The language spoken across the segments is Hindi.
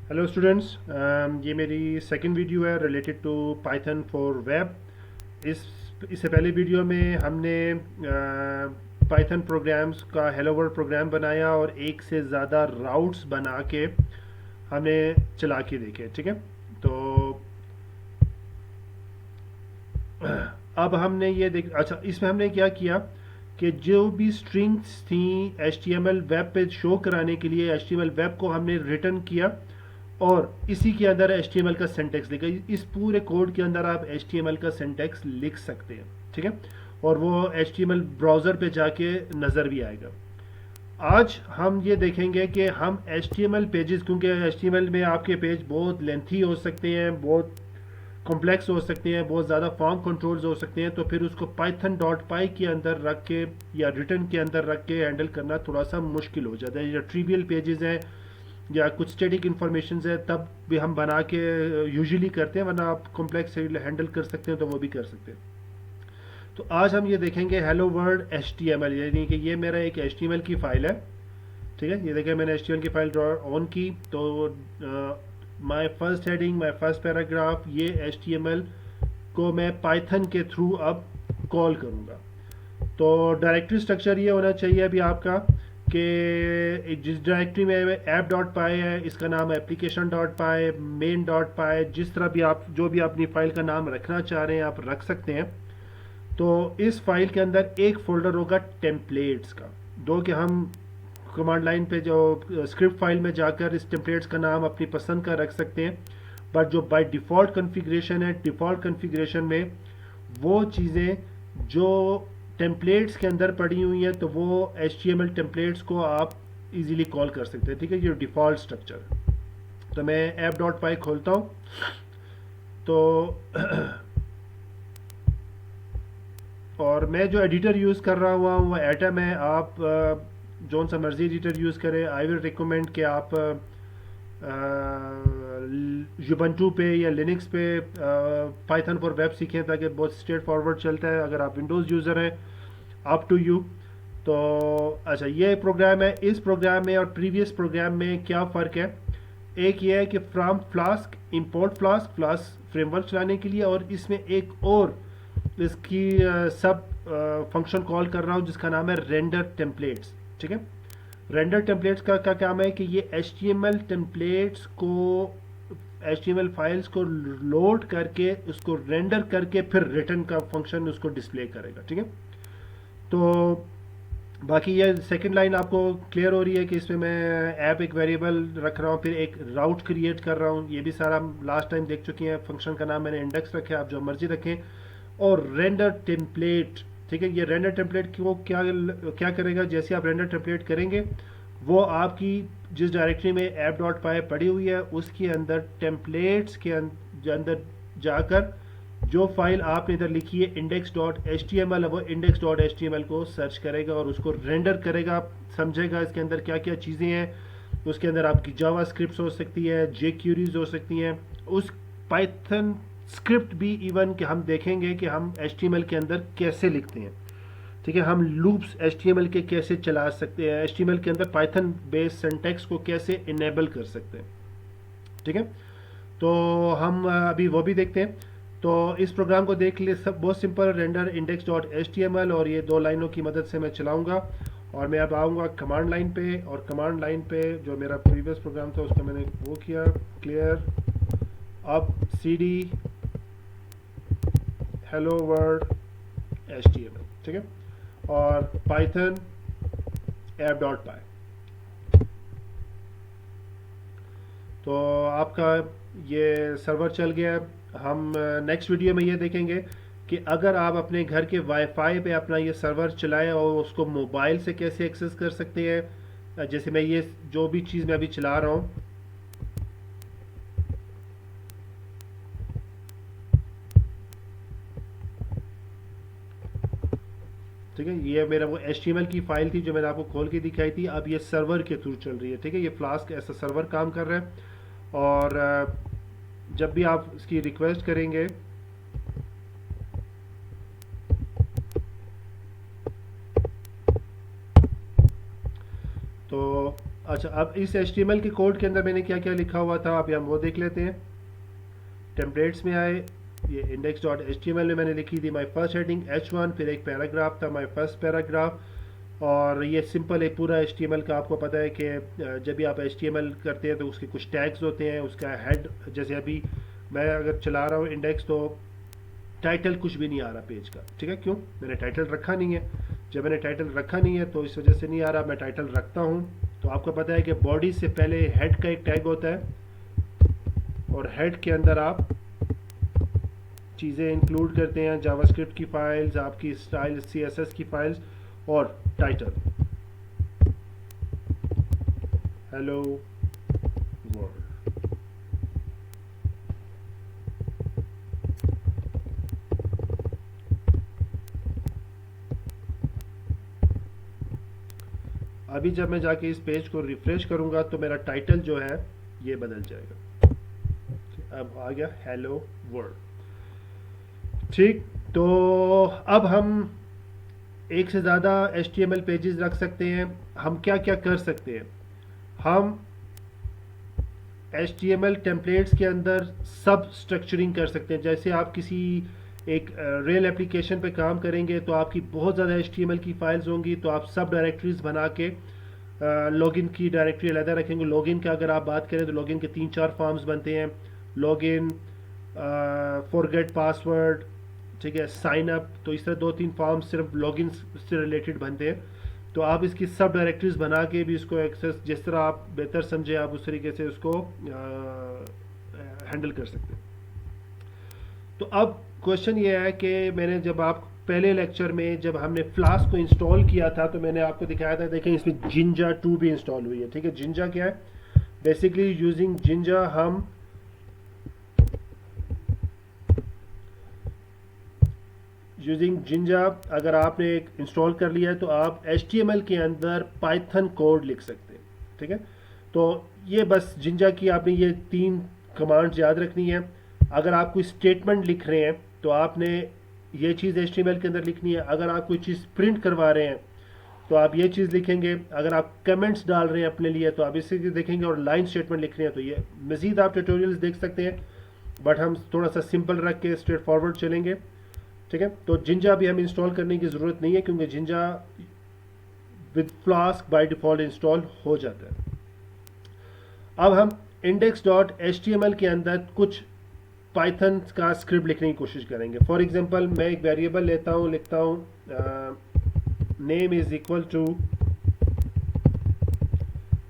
हेलो स्टूडेंट्स, ये मेरी सेकंड वीडियो है related to Python for web. इससे पहले वीडियो में हमने पाइथन प्रोग्राम्स का हेलो वर्ल्ड प्रोग्राम बनाया और एक से ज़्यादा राउट्स बना के हमने चला के देखे। ठीक है, तो अब हमने ये देख अच्छा, इसमें हमने क्या किया कि जो भी स्ट्रिंग्स थी HTML वेब पे शो कराने के लिए HTML वेब को हमने रिटर्न किया और इसी के अंदर HTML का सिंटैक्स लिखा। इस पूरे कोड के अंदर आप HTML का सिंटैक्स लिख सकते हैं। ठीक है, और वो HTML ब्राउज़र पे जाके नज़र भी आएगा। आज हम ये देखेंगे कि हम HTML पेजेस, क्योंकि HTML में आपके पेज बहुत लेंथी हो सकते हैं, बहुत कॉम्प्लेक्स हो सकते हैं, बहुत ज़्यादा फॉर्म कंट्रोल्स हो सकते हैं, तो फिर उसको python.py के अंदर रख के या रिटर्न के अंदर रख के हैंडल करना थोड़ा सा मुश्किल हो जाता है। या ट्रिवियल पेजेस हैं या कुछ स्टैटिक इंफॉर्मेशन है तब भी हम बना के यूजुअली करते हैं, वरना आप कॉम्प्लेक्स हैंडल कर सकते हैं तो वो भी कर सकते हैं। तो आज हम ये देखेंगे हेलो वर्ल्ड HTML, यानी कि ये मेरा एक HTML की फाइल है। ठीक है, ये देखिए मैंने HTML की फाइल ऑन की तो my first heading, my first paragraph, ये HTML को मैं पाइथन के थ्रू अब कॉल करूँगा। तो डायरेक्टरी स्ट्रक्चर ये होना चाहिए अभी आपका कि जिस डायरेक्टरी में ऐप डॉट पाई है, इसका नाम एप्लीकेशन डॉट पाई, मेन डॉट पाई, जिस तरह भी आप जो भी अपनी फाइल का नाम रखना चाह रहे हैं आप रख सकते हैं। तो इस फाइल के अंदर एक फोल्डर होगा टेम्पलेट्स का, दो कि हम कमांड लाइन पे जो स्क्रिप्ट फाइल में जाकर इस टेम्पलेट्स का नाम अपनी पसंद का रख सकते हैं। बट जो बाय डिफ़ॉल्ट कॉन्फ़िगरेशन है, डिफ़ॉल्ट कॉन्फ़िगरेशन में वो चीज़ें जो टेम्पलेट्स के अंदर पड़ी हुई हैं तो वो HTML टेम्पलेट्स को आप इजीली कॉल कर सकते हैं। ठीक है, ये डिफ़ॉल्ट स्ट्रक्चर। तो मैं ऐप डॉट पाई खोलता हूँ तो और मैं जो एडिटर यूज़ कर रहा हुआ हूँ वो एटम है। आप जौन सा मर्जी एडिटर यूज़ करें। आई विल रिकमेंड कि आप यूबंटू पे या लिनक्स पे पाइथन फॉर वेब सीखें ताकि बहुत स्ट्रेट फॉरवर्ड चलता है। अगर आप विंडोज़ यूज़र हैं, अप टू यू। तो अच्छा, ये प्रोग्राम है। इस प्रोग्राम में और प्रीवियस प्रोग्राम में क्या फ़र्क है? एक ये है कि from flask import flask framework चलाने के लिए, और इसमें एक और इसकी सब फंक्शन कॉल कर रहा हूँ जिसका नाम है रेंडर टेम्पलेट्स। ठीक है, रेंडर टेम्पलेट्स का क्या काम है कि ये HTML टेम्पलेट्स को, HTML फाइल्स को लोड करके उसको रेंडर करके फिर रिटर्न का फंक्शन उसको डिस्प्ले करेगा। ठीक है, तो बाकी ये सेकंड लाइन आपको क्लियर हो रही है कि इसमें मैं ऐप एक वेरिएबल रख रहा हूँ, फिर एक राउट क्रिएट कर रहा हूँ। ये भी सारा लास्ट टाइम देख चुके हैं। फंक्शन का नाम मैंने इंडेक्स रखा है, आप जो मर्जी रखें। और रेंडर टेम्पलेट, ठीक है, ये रेंडर टेम्पलेट को क्या क्या करेगा? जैसे आप रेंडर टेम्पलेट करेंगे वो आपकी जिस डायरेक्टरी में ऐप डॉट पाई पड़ी हुई है उसके अंदर टेम्पलेट्स के अंदर जाकर जो फाइल आपने इधर लिखी है इंडेक्स डॉट HTML, वो इंडेक्स डॉट HTML को सर्च करेगा और उसको रेंडर करेगा। आप समझेगा इसके अंदर क्या क्या चीज़ें हैं। उसके अंदर आपकी जावा स्क्रिप्ट हो सकती है, jQueries हो सकती हैं, उस पाइथन स्क्रिप्ट भी इवन कि हम देखेंगे कि हम HTML के अंदर कैसे लिखते हैं। ठीक है, हम लूप्स HTML के कैसे चला सकते हैं, HTML के अंदर पाइथन बेस्ड सिंटैक्स को कैसे इनेबल कर सकते हैं। ठीक है, तो हम अभी वो भी देखते हैं। तो इस प्रोग्राम को देख ले, सब बहुत simple, render index dot HTML, और ये दो लाइनों की मदद से मैं चलाऊंगा। और मैं अब आऊँगा कमांड लाइन पे, और कमांड लाइन पे जो मेरा प्रीवियस प्रोग्राम था उसका मैंने वो किया, क्लियर अब CD हेलो वर्ल्ड HTML। ठीक है, और पाइथन ऐप डॉट पाई। तो आपका ये सर्वर चल गया है। हम नेक्स्ट वीडियो में ये देखेंगे कि अगर आप अपने घर के वाईफाई पे अपना ये सर्वर चलाएं और उसको मोबाइल से कैसे एक्सेस कर सकते हैं। जैसे मैं ये जो भी चीज़ मैं अभी चला रहा हूँ, ठीक है, ये मेरा वो HTML की फाइल थी जो मैंने आपको खोल के दिखाई थी। अब ये सर्वर के थ्रू चल रही है। ठीक है, ये फ्लास्क ऐसा सर्वर काम कर रहा है। और जब भी आप इसकी रिक्वेस्ट करेंगे तो अच्छा, अब इस HTML के कोड के अंदर मैंने क्या क्या लिखा हुआ था, अभी हम वो देख लेते हैं। टेम्पलेट्स में आए, ये index.html में मैंने लिखी थी माई फर्स्ट हेडिंग H1, फिर एक पैराग्राफ था माई फर्स्ट पैराग्राफ, और ये सिंपल एक पूरा HTML का आपको पता है कि जब भी आप HTML करते हैं तो उसके कुछ टैग्स होते हैं, उसका हेड, जैसे अभी मैं अगर चला रहा हूँ इंडेक्स तो टाइटल कुछ भी नहीं आ रहा पेज का, ठीक है, क्यों? मैंने टाइटल रखा नहीं है। जब मैंने टाइटल रखा नहीं है तो इस वजह से नहीं आ रहा। मैं टाइटल रखता हूँ तो आपको पता है कि बॉडी से पहले हेड का एक टैग होता है और हेड के अंदर आप चीज़ें इंक्लूड करते हैं, जावास्क्रिप्ट की फाइल्स, आपकी स्टाइल CSS की फाइल्स और टाइटल हेलो वर्ल्ड। अभी जब मैं जाके इस पेज को रिफ्रेश करूंगा तो मेरा टाइटल जो है ये बदल जाएगा। अब आ गया हेलो वर्ल्ड। ठीक, तो अब हम एक से ज़्यादा HTML पेजेस रख सकते हैं। हम क्या क्या कर सकते हैं? हम HTML टेम्पलेट्स के अंदर सब स्ट्रक्चरिंग कर सकते हैं। जैसे आप किसी एक रियल एप्लीकेशन पे काम करेंगे तो आपकी बहुत ज़्यादा HTML की फाइल्स होंगी, तो आप सब डायरेक्टरीज बना के लॉगिन की डायरेक्टरी अलग रखेंगे। लॉगिन का अगर आप बात करें तो लॉगिन के 3-4 फॉर्म्स बनते हैं, लॉगिन, फॉरगेट पासवर्ड, ठीक है, साइन अप, तो इस तरह 2-3 फॉर्म्स सिर्फ लॉगिन से रिलेटेड बनते हैं। तो आप इसकी सब डायरेक्टरीज बना के भी इसको एक्सेस, जिस तरह आप बेहतर समझे आप उस तरीके से उसको हैंडल कर सकते हैं। तो अब क्वेश्चन ये है कि मैंने जब आप पहले लेक्चर में जब हमने फ्लास्क को इंस्टॉल किया था तो मैंने आपको दिखाया था, देखें इसमें जिंजा 2 भी इंस्टॉल हुई है, ठीक है। जिंजा क्या है? बेसिकली यूजिंग जिंजा हम यूजिंग जिंजा अगर आपने एक इंस्टॉल कर लिया है तो आप HTML के अंदर पाइथन कोड लिख सकते हैं, ठीक है। तो ये बस जिंजा की आपने ये 3 कमांड्स याद रखनी है। अगर आप कोई स्टेटमेंट लिख रहे हैं तो आपने ये चीज़ HTML के अंदर लिखनी है। अगर आप कोई चीज़ प्रिंट करवा रहे हैं तो आप ये चीज़ लिखेंगे। अगर आप कमेंट्स डाल रहे हैं अपने लिए तो आप इसे देखेंगे, और लाइन स्टेटमेंट लिख रहे हैं तो ये मज़ीद आप ट्यूटोरियल्स देख सकते हैं, बट हम थोड़ा सा सिंपल रख के स्ट्रेट फॉरवर्ड चलेंगे, ठीक है। तो जिंजा भी हमें इंस्टॉल करने की ज़रूरत नहीं है क्योंकि Jinja with flask by default install हो जाता है। अब हम index.html के अंदर कुछ पाइथन का स्क्रिप्ट लिखने की कोशिश करेंगे। फॉर एग्जांपल मैं एक वेरिएबल लेता हूँ, लिखता हूँ name is equal to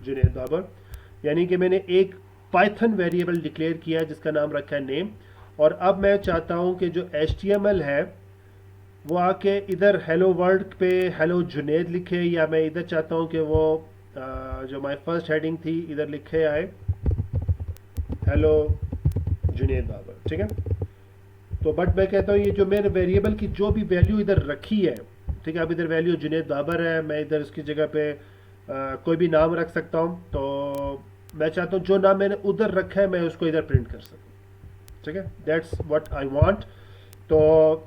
Junaid Babar, यानी कि मैंने एक पाइथन वेरिएबल डिक्लेयर किया जिसका नाम रखा है नेम। और अब मैं चाहता हूं कि जो HTML है वो आके इधर हेलो वर्ल्ड पे हेलो जुनैद लिखे, या मैं इधर चाहता हूं कि वो जो माय फर्स्ट हेडिंग थी इधर लिखे आए हेलो जुनैद बाबर, ठीक है। तो बट मैं कहता हूं ये जो मेरे वेरिएबल की जो भी वैल्यू इधर रखी है, ठीक है, अब इधर वैल्यू जुनैद बाबर है, मैं इधर उसकी जगह पे कोई भी नाम रख सकता हूं। तो मैं चाहता हूं जो नाम मैंने उधर रखा है मैं उसको इधर प्रिंट कर सकूं, ठीक है। That's what I want. तो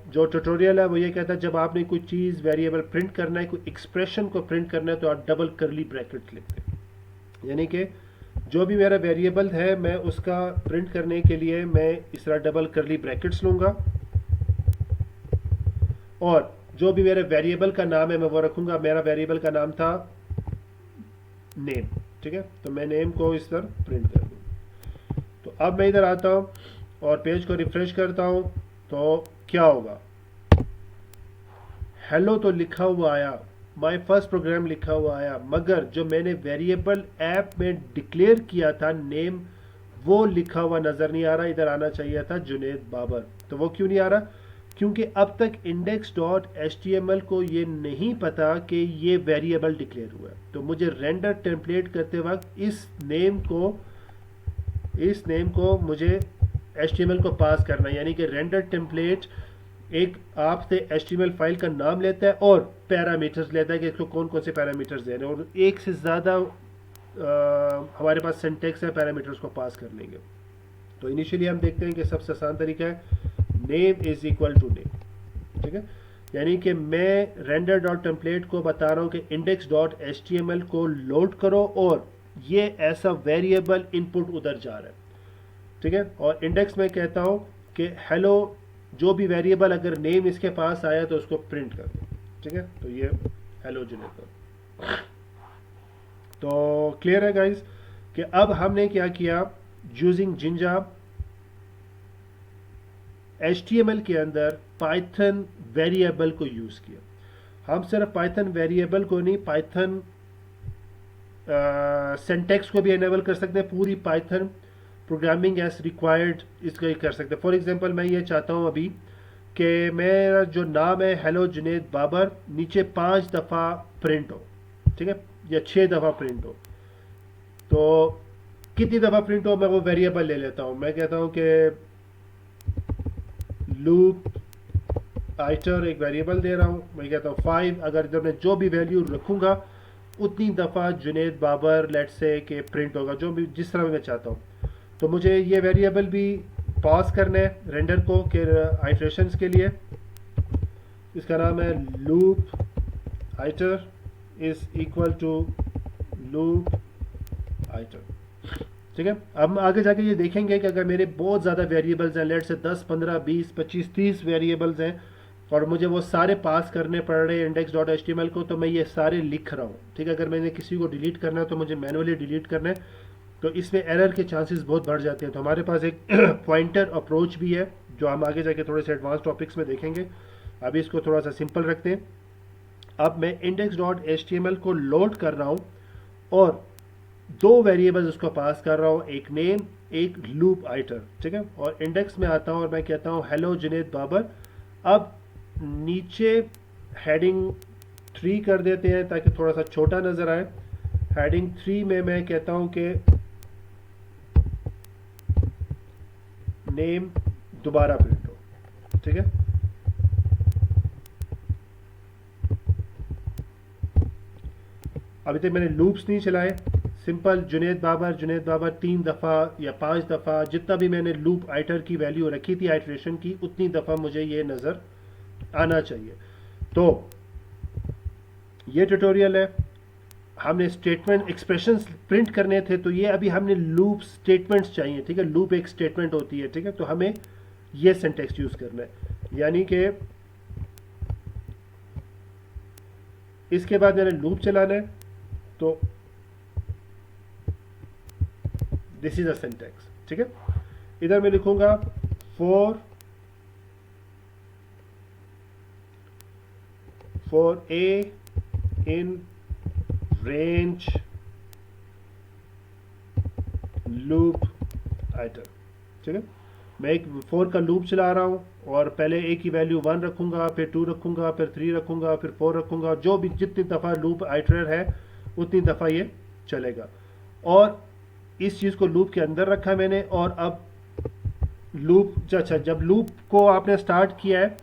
जो ट्यूटोरियल है वो ये कहता है जब आपने कोई चीज़ वेरिएबल प्रिंट करना है, कोई एक्सप्रेशन को प्रिंट करना है तो आप डबल करली ब्रैकेट लिखते हैं, यानी कि जो भी मेरा वेरिएबल है मैं उसका प्रिंट करने के लिए मैं इस तरह डबल करली ब्रैकेट्स लूँगा, और जो भी मेरे वेरिएबल का नाम है मैं वो रखूँगा। मेरा वेरिएबल का नाम था नेम, ठीक है, तो मैं नेम को इस तरह प्रिंट कर दूँ। तो अब मैं इधर आता हूँ और पेज को रिफ्रेश करता हूं तो क्या होगा? हेलो तो लिखा हुआ आया, माय फर्स्ट प्रोग्राम लिखा हुआ आया, मगर जो मैंने वेरिएबल ऐप में डिक्लेयर किया था नेम वो लिखा हुआ नजर नहीं आ रहा। इधर आना चाहिए था जुनैद बाबर। तो वो क्यों नहीं आ रहा? क्योंकि अब तक index.html को ये नहीं पता कि ये वेरिएबल डिक्लेयर हुआ है। तो मुझे रेंडर टेम्पलेट करते वक्त इस नेम को मुझे HTML को पास करना है, यानी कि रेंडर टेम्पलेट एक आपसे HTML फाइल का नाम लेता है और पैरामीटर्स लेता है कि इसको कौन कौन से पैरामीटर्स देने, और एक से ज़्यादा हमारे पास सिंटैक्स है पैरामीटर्स को पास करने के। तो इनिशियली हम देखते हैं कि सबसे आसान तरीका है name is equal to name, ठीक है, यानी कि मैं रेंडर डॉट टेम्पलेट को बता रहा हूँ कि index.html को लोड करो और ये ऐसा वेरिएबल इनपुट उधर जा रहा है, ठीक है। और इंडेक्स में कहता हूँ कि हेलो, जो भी वेरिएबल अगर नेम इसके पास आया तो उसको प्रिंट कर दो, ठीक है। तो ये हेलो जुनेद। तो क्लियर है गाइस कि अब हमने क्या किया, यूजिंग जिंजा HTML के अंदर पाइथन वेरिएबल को यूज किया। हम सिर्फ पाइथन वेरिएबल को नहीं, पाइथन सिंटैक्स को भी एनेबल कर सकते हैं, पूरी पाइथन प्रोग्रामिंग एज रिक्वायर्ड इसको ही कर सकते हैं। फॉर एग्जांपल मैं ये चाहता हूँ अभी कि मेरा जो नाम है हेलो जुनेद बाबर नीचे 5 दफ़ा प्रिंट हो, ठीक है, या 6 दफ़ा प्रिंट हो। तो कितनी दफ़ा प्रिंट हो मैं वो वेरिएबल ले लेता हूँ। मैं कहता हूँ कि लूप आइटर एक वेरिएबल दे रहा हूँ, मैं कहता हूँ 5, अगर जब मैं जो भी वैल्यू रखूँगा उतनी दफ़ा जुनेद बाबर लेट से के प्रिंट होगा, जो भी जिस तरह मैं चाहता हूँ। तो मुझे ये वेरिएबल भी पास करना है रेंडर को के आइटरेशंस के लिए। इसका नाम है loop iter is equal to loop iter, ठीक है। अब आगे जाके ये देखेंगे कि अगर मेरे बहुत ज़्यादा वेरिएबल्स हैं, लेट से 10, 15, 20, 25, 30 वेरिएबल्स हैं और मुझे वो सारे पास करने पड़ रहे हैं index.html को, तो मैं ये सारे लिख रहा हूँ, ठीक है। अगर मैंने किसी को डिलीट करना है तो मुझे मैनुअली डिलीट करना है, तो इसमें एरर के चांसेस बहुत बढ़ जाते हैं। तो हमारे पास एक पॉइंटर अप्रोच भी है जो हम आगे जाके थोड़े से एडवांस टॉपिक्स में देखेंगे। अभी इसको थोड़ा सा सिंपल रखते हैं। अब मैं index.html को लोड कर रहा हूँ और 2 वेरिएबल्स उसको पास कर रहा हूँ, एक नेम एक लूप आइटर, ठीक है। और इंडेक्स में आता हूँ और मैं कहता हूँ हेलो जुनेद बाबर। अब नीचे हेडिंग 3 कर देते हैं ताकि थोड़ा सा छोटा नज़र आए। हेडिंग 3 में मैं कहता हूँ कि नेम दोबारा प्रिंट हो, ठीक है। अभी तक मैंने लूप्स नहीं चलाए, सिंपल जुनेद बाबर 3 दफ़ा या 5 दफ़ा जितना भी मैंने लूप आइटर की वैल्यू रखी थी आइटरेशन की, उतनी दफ़ा मुझे ये नज़र आना चाहिए। तो ये ट्यूटोरियल है, हमने स्टेटमेंट एक्सप्रेशंस प्रिंट करने थे, तो ये अभी हमने लूप स्टेटमेंट्स चाहिए, ठीक है। लूप एक स्टेटमेंट होती है, ठीक है। तो हमें ये सिंटैक्स यूज़ करना है, यानी कि इसके बाद मैंने लूप चलाना है, तो दिस इज अ सिंटैक्स, ठीक है। इधर मैं लिखूंगा for a in range loop iter, ठीक है। मैं एक फॉर का लूप चला रहा हूँ और पहले ए की वैल्यू 1 रखूंगा, फिर 2 रखूंगा, फिर 3 रखूंगा, फिर 4 रखूंगा, जो भी जितनी दफ़ा लूप आइटरर है उतनी दफ़ा ये चलेगा। और इस चीज़ को लूप के अंदर रखा मैंने। और अब लूप, अच्छा, जब लूप को आपने स्टार्ट किया है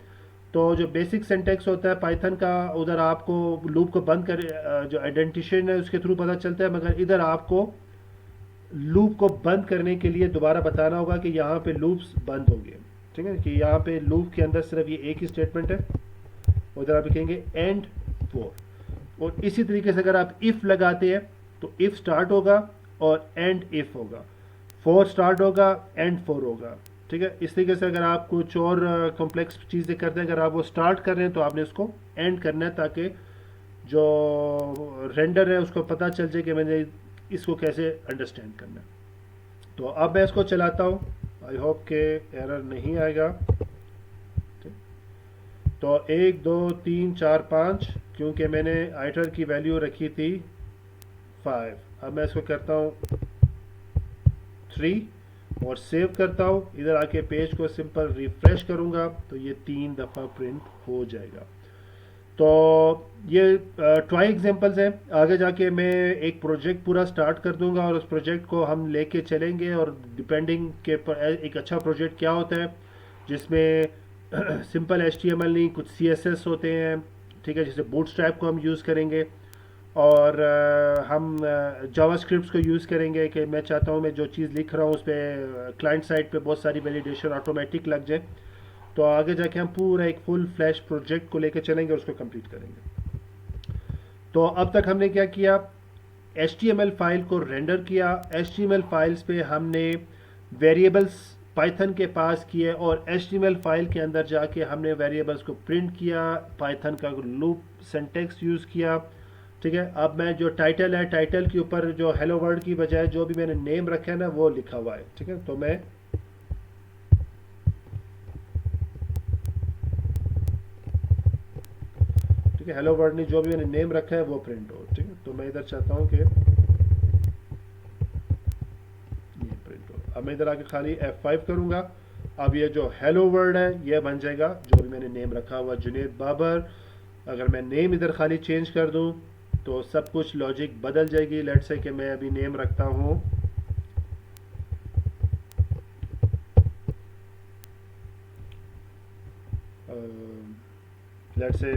तो जो बेसिक सिंटैक्स होता है पाइथन का, उधर आपको लूप को बंद कर जो आइडेंटिफिकेशन है उसके थ्रू पता चलता है, मगर इधर आपको लूप को बंद करने के लिए दोबारा बताना होगा कि यहाँ पे लूप्स बंद हो गए, ठीक है। कि यहाँ पे लूप के अंदर सिर्फ ये एक ही स्टेटमेंट है, उधर आप लिखेंगे एंड 4। और इसी तरीके से अगर आप इफ़ लगाते हैं तो इफ़ स्टार्ट होगा और एंड इफ़ होगा, 4 स्टार्ट होगा एंड 4 होगा, ठीक है। इस तरीके से अगर आप कुछ और कॉम्प्लेक्स चीज़ें करते हैं, अगर आप वो स्टार्ट कर रहे हैं तो आपने उसको एंड करना है ताकि जो रेंडर है उसको पता चल जाए कि मैंने इसको कैसे अंडरस्टैंड करना है। तो अब मैं इसको चलाता हूँ, आई होप के एरर नहीं आएगा। तो 1 2 3 4 5, क्योंकि मैंने आइटर की वैल्यू रखी थी 5। अब मैं इसको करता हूँ 3 और सेव करता हूँ। इधर आके पेज को सिंपल रिफ्रेश करूँगा तो ये 3 दफ़ा प्रिंट हो जाएगा। तो ये ट्राई एग्जांपल्स हैं। आगे जाके मैं एक प्रोजेक्ट पूरा स्टार्ट कर दूंगा और उस प्रोजेक्ट को हम लेके चलेंगे, और डिपेंडिंग के एक अच्छा प्रोजेक्ट क्या होता है जिसमें सिंपल HTML नहीं, कुछ CSS होते हैं, ठीक है। जैसे बूटस्ट्रैप को हम यूज़ करेंगे और हम जावास्क्रिप्ट को यूज़ करेंगे कि मैं चाहता हूँ मैं जो चीज़ लिख रहा हूँ उस पर क्लाइंट साइड पे बहुत सारी वैलिडेशन ऑटोमेटिक लग जाए। तो आगे जाके हम पूरा एक फुल फ्लैश प्रोजेक्ट को लेकर चलेंगे और उसको कंप्लीट करेंगे। तो अब तक हमने क्या किया, HTML फाइल को रेंडर किया। HTML फाइल्स पे हमने वेरिएबल्स पाइथन के पास किए और HTML फाइल के अंदर जाके हमने वेरिएबल्स को प्रिंट किया, पाइथन का लूप सिंटैक्स यूज़ किया। ठीक है, अब मैं जो टाइटल है, टाइटल के ऊपर जो हेलो वर्ल्ड की बजाय जो भी मैंने नेम रखा है ना वो लिखा हुआ है। ठीक है, तो मैं ठीक है, हेलो वर्ल्ड ने जो भी मैंने नेम रखा है वो प्रिंट हो। ठीक है, तो मैं इधर चाहता हूँ कि ये प्रिंट हो। अब मैं इधर आके खाली F5 करूँगा। अब ये जो हेलो वर्ल्ड है ये बन जाएगा जो भी मैंने नेम रखा हुआ, जुनेद बाबर। अगर मैं नेम इधर खाली चेंज कर दूँ तो सब कुछ लॉजिक बदल जाएगी। लेट्स से कि मैं अभी नेम रखता हूँ लेट्स से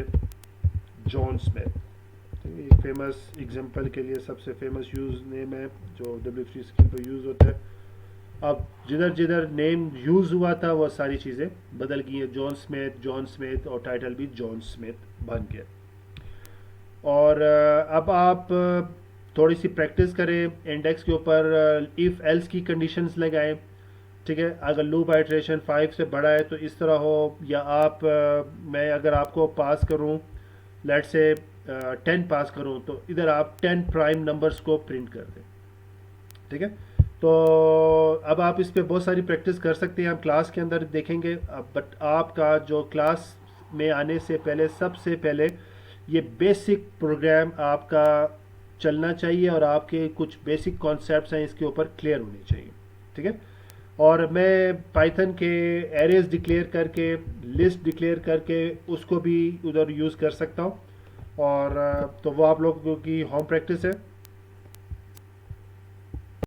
जॉन स्मिथ। एक फेमस एग्जांपल के लिए सबसे फेमस यूज नेम है जो W3 स्किल पर यूज होता है। अब जिधर जिधर नेम यूज हुआ था वो सारी चीज़ें बदल गई हैं, जॉन स्मिथ और टाइटल भी जॉन स्मिथ बन गया। और अब आप थोड़ी सी प्रैक्टिस करें, इंडेक्स के ऊपर इफ़ एल्स की कंडीशंस लगाएं। ठीक है, अगर लूप आइट्रेशन 5 से बड़ा है तो इस तरह हो, या आप मैं अगर आपको पास करूं, लेट से 10 पास करूं, तो इधर आप 10 प्राइम नंबर्स को प्रिंट कर दें। ठीक है, तो अब आप इस पे बहुत सारी प्रैक्टिस कर सकते हैं, हम क्लास के अंदर देखेंगे। बट आपका जो क्लास में आने से पहले सबसे पहले ये बेसिक प्रोग्राम आपका चलना चाहिए और आपके कुछ बेसिक कॉन्सेप्ट्स हैं इसके ऊपर क्लियर होने चाहिए। ठीक है, और मैं पाइथन के एरेज डिक्लेयर करके, लिस्ट डिक्लेयर करके उसको भी उधर यूज़ कर सकता हूँ। और तो वो आप लोगों की होम प्रैक्टिस है।